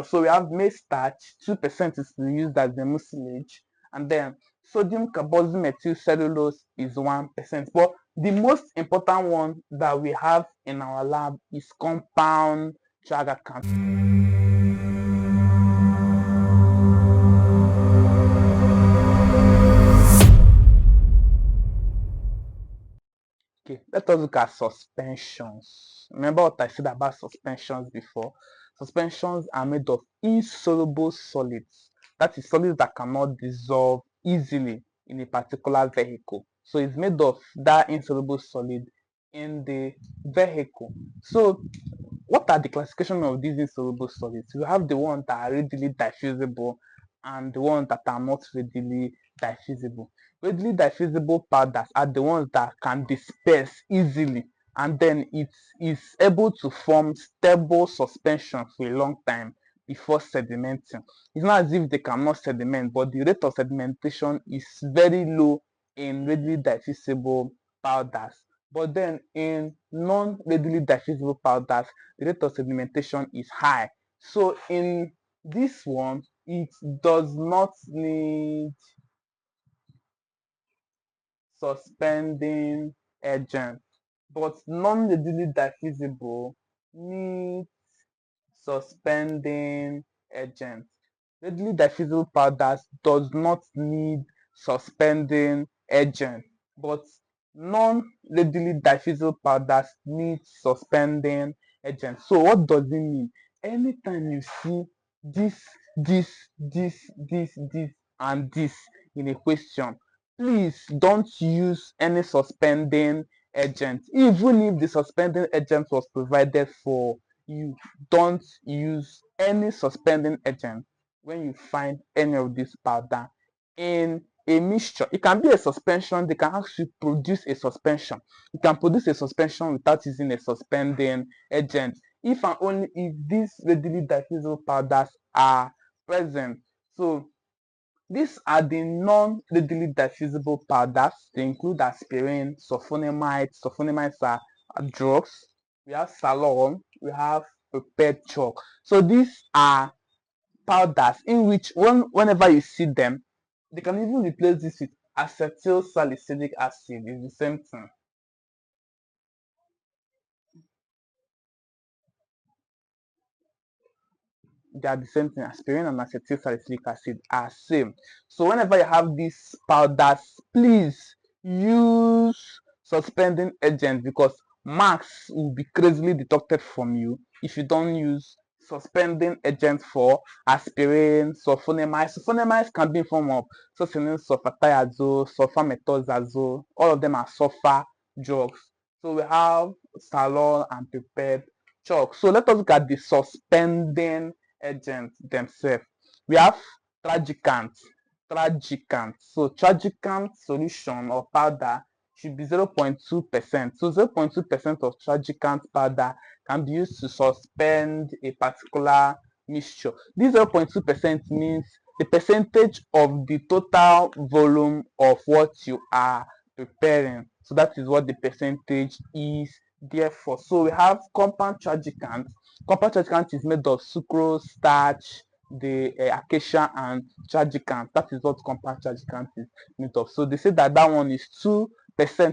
So we have maize starch, 2% is used as the mucilage, and then sodium carboxymethyl cellulose is 1%. But the most important one that we have in our lab is compound drag account. Okay, let us look at suspensions. Remember what I said about suspensions before? Suspensions are made of insoluble solids. That is, solids that cannot dissolve easily in a particular vehicle. So it's made of that insoluble solid in the vehicle. So what are the classification of these insoluble solids? We have the ones that are readily diffusible and the ones that are not readily diffusible. Readily diffusible powders are the ones that can disperse easily, and then it is able to form stable suspension for a long time before sedimenting. It's not as if they cannot sediment, but the rate of sedimentation is very low in readily diffusible powders. But then in non-readily diffusible powders, the rate of sedimentation is high. So in this one, it does not need suspending agent, but non-readily diffusible needs suspending agent. Readily diffusible powders does not need suspending agent, but non-readily diffusible powders need suspending agent. So what does it mean? Anytime you see this, this, and this in a question, please don't use any suspending agent. Even if the suspending agent was provided for you, don't use any suspending agent when you find any of this powder in a mixture. It can be a suspension. They can actually produce a suspension. You can produce a suspension without using a suspending agent if and only if these readily diffusible powders are present. So these are the non-readily diffusible powders. They include aspirin, sulfonamides. Sulfonamides are drugs. We have salon. We have prepared chalk. So these are powders in which whenever you see them, they can even replace this with acetyl salicylic acid. It's the same thing. They are the same thing. Aspirin and acetyl salicylic acid are same. So whenever you have these powders, please use suspending agent, because marks will be crazily deducted from you if you don't use suspending agent for aspirin, sulfonamides. Sulfonamides can be in form of succinylcholine, sulfathiazole, sulfamethoxazole. All of them are sulfur drugs. So we have salon and prepared chalk. So let us look at the suspending agents themselves. We have tragicant. So tragicant solution or powder should be 0.2%. So 0.2% of tragicant powder can be used to suspend a particular mixture. This 0.2% means the percentage of the total volume of what you are preparing. So that is what the percentage is there for. So we have compound tragicant. Compound tragicant is made of sucrose, starch, the acacia, and tragicant. That is what compound tragicant is made of. So they say that one is 2%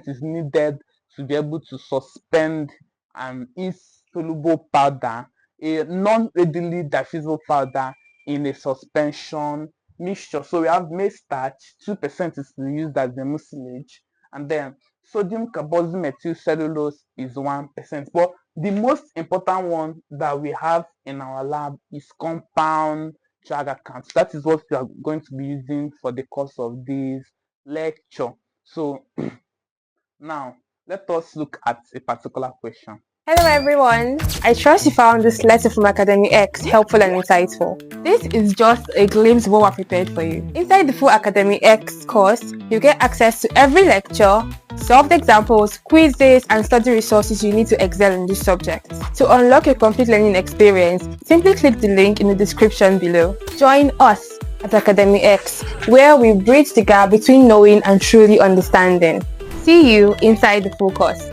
is needed to be able to suspend an insoluble powder, a non-readily diffusible powder, in a suspension mixture. So we have maize starch, 2% is used as the mucilage, and then sodium carboxymethyl cellulose is 1%. But the most important one that we have in our lab is compound drag account. That is what we are going to be using for the course of this lecture. So now let us look at a particular question. Hello everyone! I trust you found this letter from Academy X helpful and insightful. This is just a glimpse of what we're prepared for you. Inside the full Academy X course, you get access to every lecture, solved examples, quizzes, and study resources you need to excel in this subject. To unlock a complete learning experience, simply click the link in the description below. Join us at Academy X, where we bridge the gap between knowing and truly understanding. See you inside the full course.